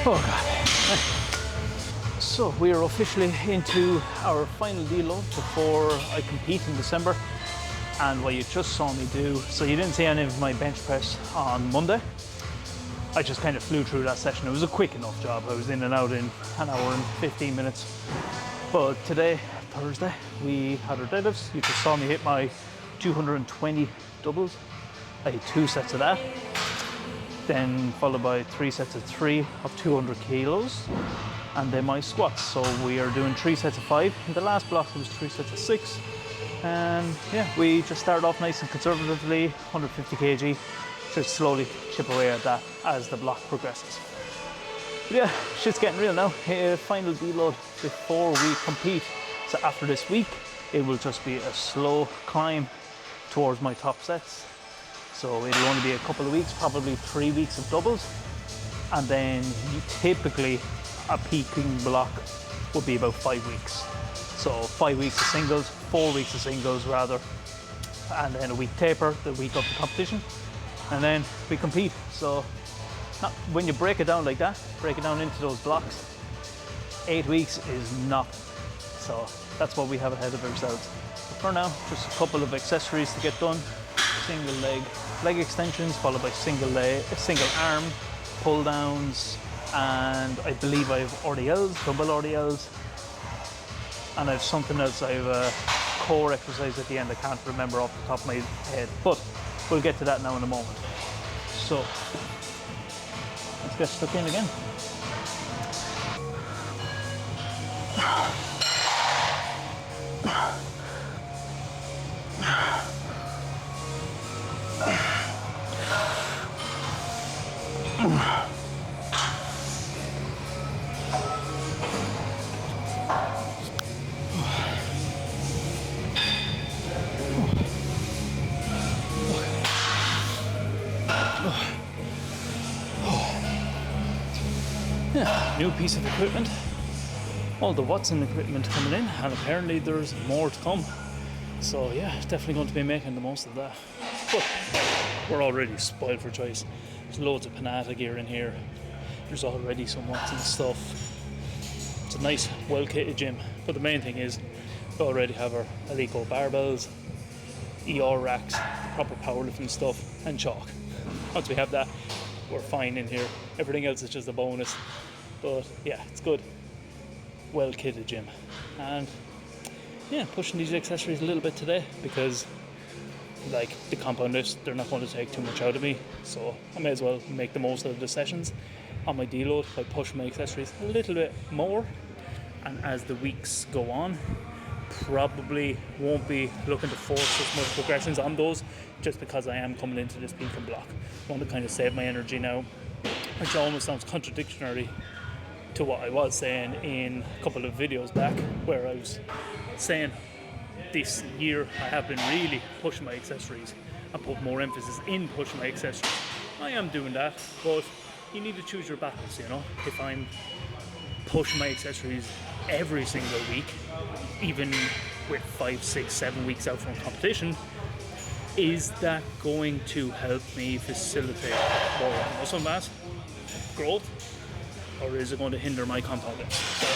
Oh God. So we are officially into our final deload before I compete in December. And what you just saw me do, so you didn't see any of my bench press on Monday. I just kind of flew through that session. It was a quick enough job. I was in and out in an hour and 15 minutes. But today, Thursday, we had our deadlifts. You just saw me hit my 220 doubles. I did 2 sets of that. Then followed by 3 sets of 3 of 200 kilos. And then my squats. So we are doing 3 sets of 5. In the last block, it was 3 sets of 6. And yeah, we just started off nice and conservatively, 150 kg. Just slowly chip away at that as the block progresses. But yeah, shit's getting real now. Final deload before we compete. So after this week, it will just be a slow climb towards my top sets. So it'll only be a couple of weeks, probably 3 weeks of doubles. And then typically a peaking block would be about 5 weeks. So 5 weeks of singles, 4 weeks of singles rather. And then a week taper, the week of the competition. And then we compete. So when you break it down like that, break it down into those blocks, 8 weeks is nothing. So that's what we have ahead of ourselves. But for now, just a couple of accessories to get done. Single leg extensions, followed by single arm pull downs, and I believe I have RDLs, double RDLs, and I have something else. I have a core exercise at the end. I can't remember off the top of my head, but we'll get to that now in a moment. So let's get stuck in again. Yeah, new piece of equipment. All the Watson equipment coming in, and apparently there's more to come. So yeah, definitely going to be making the most of that. But we're already spoiled for choice. There's loads of Panata gear in here. There's already some Watson stuff. It's a nice, well-kitted gym. But the main thing is, we already have our Alico barbells, ER racks, proper powerlifting stuff, and chalk. Once we have that, we're fine in here. Everything else is just a bonus. But yeah, it's good. Well-kitted gym. And yeah, pushing these accessories a little bit today because like the compound lifts, they're not going to take too much out of me. So I may as well make the most of the sessions on my deload by pushing my accessories a little bit more. And as the weeks go on, probably won't be looking to force as much progressions on those just because I am coming into this peak and block. I want to kind of save my energy now, which almost sounds contradictory to what I was saying in a couple of videos back, where I was saying this year I have been really pushing my accessories and put more emphasis in pushing my accessories. I am doing that, but you need to choose your battles, you know. If I'm pushing my accessories every single week, even with 5, 6, 7 weeks out from competition, is that going to help me facilitate more muscle mass growth, or is it going to hinder my compound lifts? So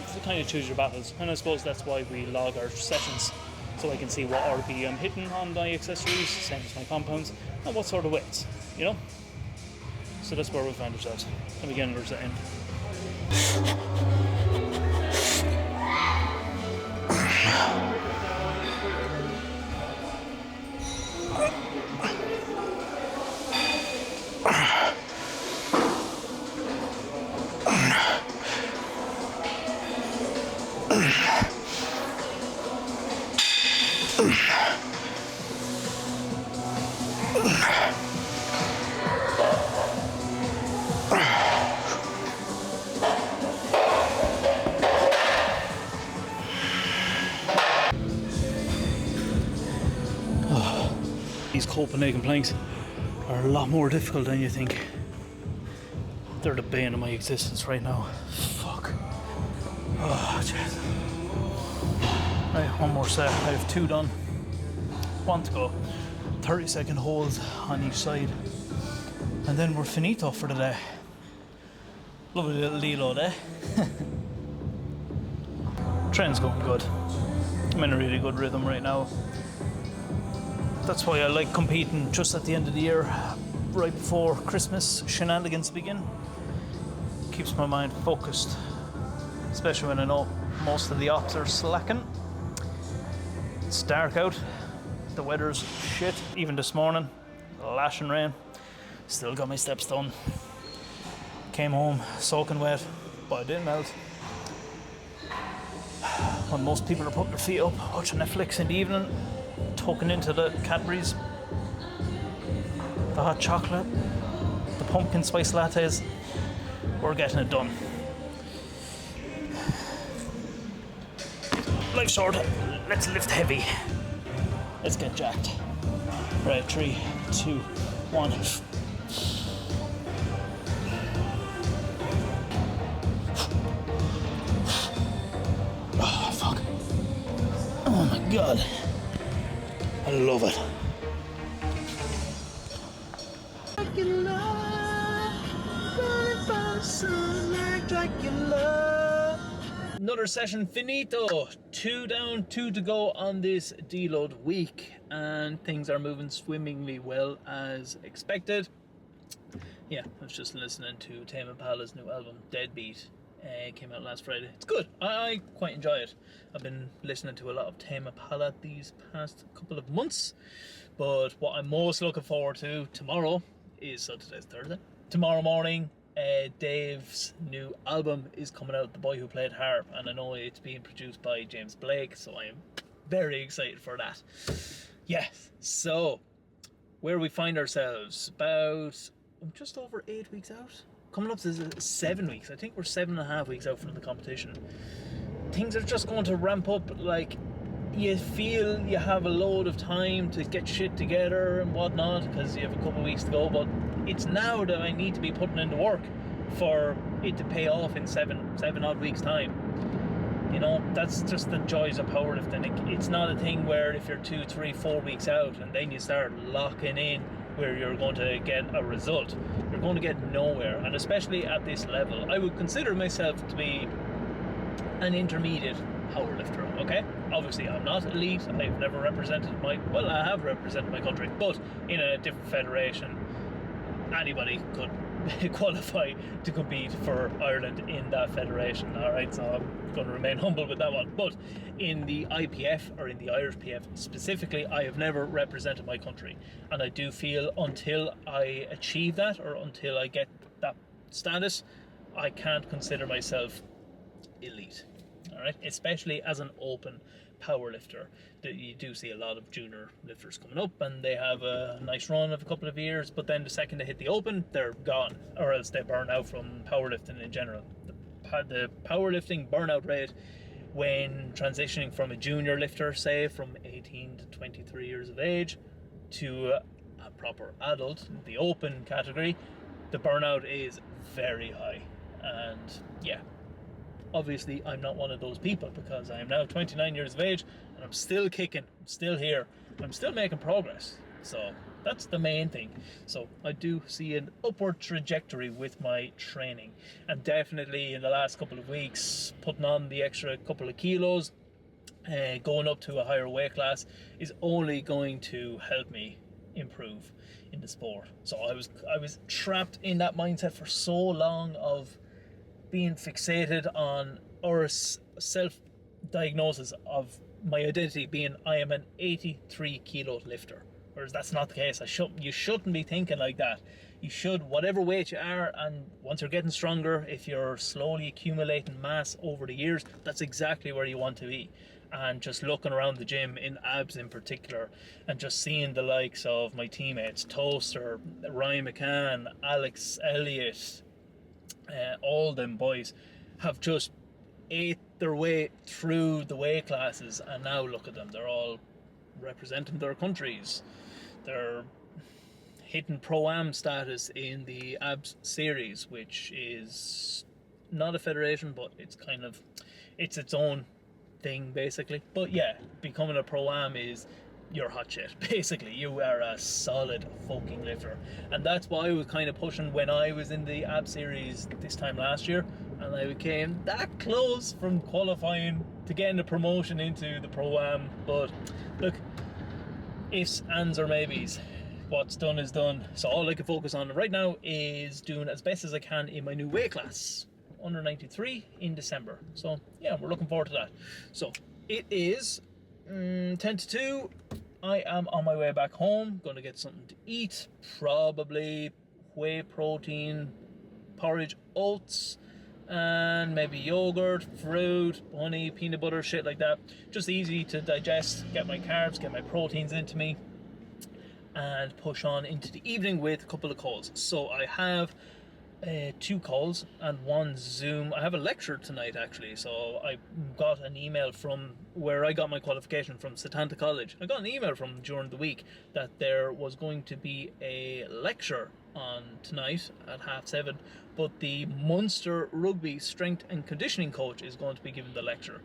it's to kind of choose your battles, and I suppose that's why we log our sessions, so I can see what RP I'm hitting on my accessories, same as my compounds, and what sort of weights, you know? So that's where we find ourselves. Let me get another set in. These Copenhagen planks are a lot more difficult than you think. They're the bane of my existence right now. Fuck. Oh, jeez. Right, one more set. I have 2 done. 1 to go. 30-second holds on each side. And then we're finito for the day. Lovely little deload, eh? Train's going good. I'm in a really good rhythm right now. That's why I like competing just at the end of the year, right before Christmas shenanigans begin. Keeps my mind focused, especially when I know most of the ops are slacking. It's dark out, the weather's shit, even this morning, lashing rain. Still got my steps done. Came home soaking wet, but I didn't melt. When most people are putting their feet up, watching Netflix in the evening, tucking into the Cadbury's, the hot chocolate, the pumpkin spice lattes, we're getting it done. Life's short, let's lift heavy. Let's get jacked. Right, 3, 2, 1. Oh, fuck. Oh my God. I love it. Another session finito. 2 down, 2 to go on this deload week, and things are moving swimmingly well as expected. Yeah, I was just listening to Tame Impala's new album, Deadbeat. It came out last Friday. It's good. I quite enjoy it. I've been listening to a lot of Tame Impala these past couple of months, but what I'm most looking forward to tomorrow is, so today's Thursday, tomorrow morning, Dave's new album is coming out, The Boy Who Played Harp, and I know it's being produced by James Blake, so I am very excited for that. Yes, so where we find ourselves, about just over 8 weeks out, coming up to 7 weeks. I think we're 7.5 weeks out from the competition. Things are just going to ramp up. Like, you feel you have a load of time to get shit together and whatnot because you have a couple of weeks to go, but it's now that I need to be putting in the work for it to pay off in seven odd weeks time. You know, that's just the joys of powerlifting. It's not a thing where if you're 2, 3, 4 weeks out and then you start locking in where you're going to get a result, you're going to get nowhere. And especially at this level, I would consider myself to be an intermediate powerlifter, okay? Obviously I'm not elite. I've never represented I have represented my country, but in a different federation. Anybody could qualify to compete for Ireland in that federation, alright? So I'm going to remain humble with that one. But in the IPF, or in the Irish PF specifically, I have never represented my country, and I do feel until I achieve that, or until I get that status, I can't consider myself elite, alright? Especially as an open powerlifter. You do see a lot of junior lifters coming up and they have a nice run of a couple of years, but then the second they hit the open, they're gone, or else they burn out from powerlifting in general. The powerlifting burnout rate when transitioning from a junior lifter, say from 18 to 23 years of age, to a proper adult, the open category, the burnout is very high. And yeah, obviously I'm not one of those people, because I am now 29 years of age and I'm still kicking, I'm still here, I'm still making progress. So that's the main thing. So I do see an upward trajectory with my training, and definitely in the last couple of weeks putting on the extra couple of kilos, going up to a higher weight class is only going to help me improve in the sport. So I was trapped in that mindset for so long of being fixated on, or self-diagnosis of my identity being, I am an 83 kilo lifter, whereas that's not the case. You shouldn't be thinking like that. You should, whatever weight you are, and once you're getting stronger, if you're slowly accumulating mass over the years, that's exactly where you want to be. and just looking around the gym in abs in particular, and just seeing the likes of my teammates, Toaster, Ryan McCann, Alex Elliott, all them boys have just ate their way through the weight classes, and now look at them, they're all representing their countries. They're hitting Pro-Am status in the abs series, which is not a federation, but it's kind of, it's its own thing basically. But yeah, becoming a Pro-Am is your hot shit. Basically, you are a solid fucking lifter, and that's why I was kind of pushing when I was in the ab series this time last year, and I became that close from qualifying to getting a promotion into the Pro-Am. But look, ifs, ands or maybes, what's done is done. So all I can focus on right now is doing as best as I can in my new weight class, under 93, in December. So yeah, we're looking forward to that. So it is 10 to 2. I am on my way back home, going to get something to eat, probably whey protein, porridge, oats, and maybe yogurt, fruit, honey, peanut butter, shit like that. Just easy to digest, get my carbs, get my proteins into me, and push on into the evening with a couple of calls. So I have 2 calls and 1 Zoom. I have a lecture tonight actually, so I got an email from where I got my qualification from, Setanta College. I got an email from during the week that there was going to be a lecture on tonight at 7:30, but the Munster Rugby strength and conditioning coach is going to be giving the lecture.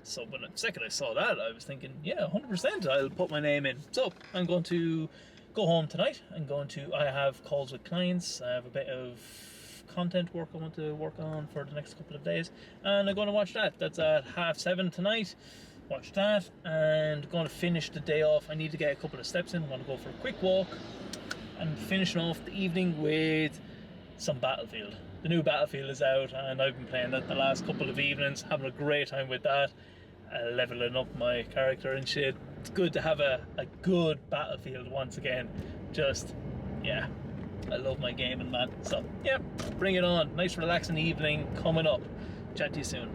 So when the second I saw that, I was thinking, yeah, 100% I'll put my name in. So I'm going to go home tonight. I have calls with clients, I have a bit of content work I want to work on for the next couple of days, and I'm going to watch that. That's at 7:30 tonight. Watch that, and going to finish the day off. I need to get a couple of steps in. I'm going to go for a quick walk and finishing off the evening with some Battlefield. The new Battlefield is out, and I've been playing that the last couple of evenings, having a great time with that, leveling up my character and shit. It's good to have a good Battlefield once again. Just, yeah, I love my gaming, man. So yeah, bring it on. Nice relaxing evening coming up. Chat to you soon.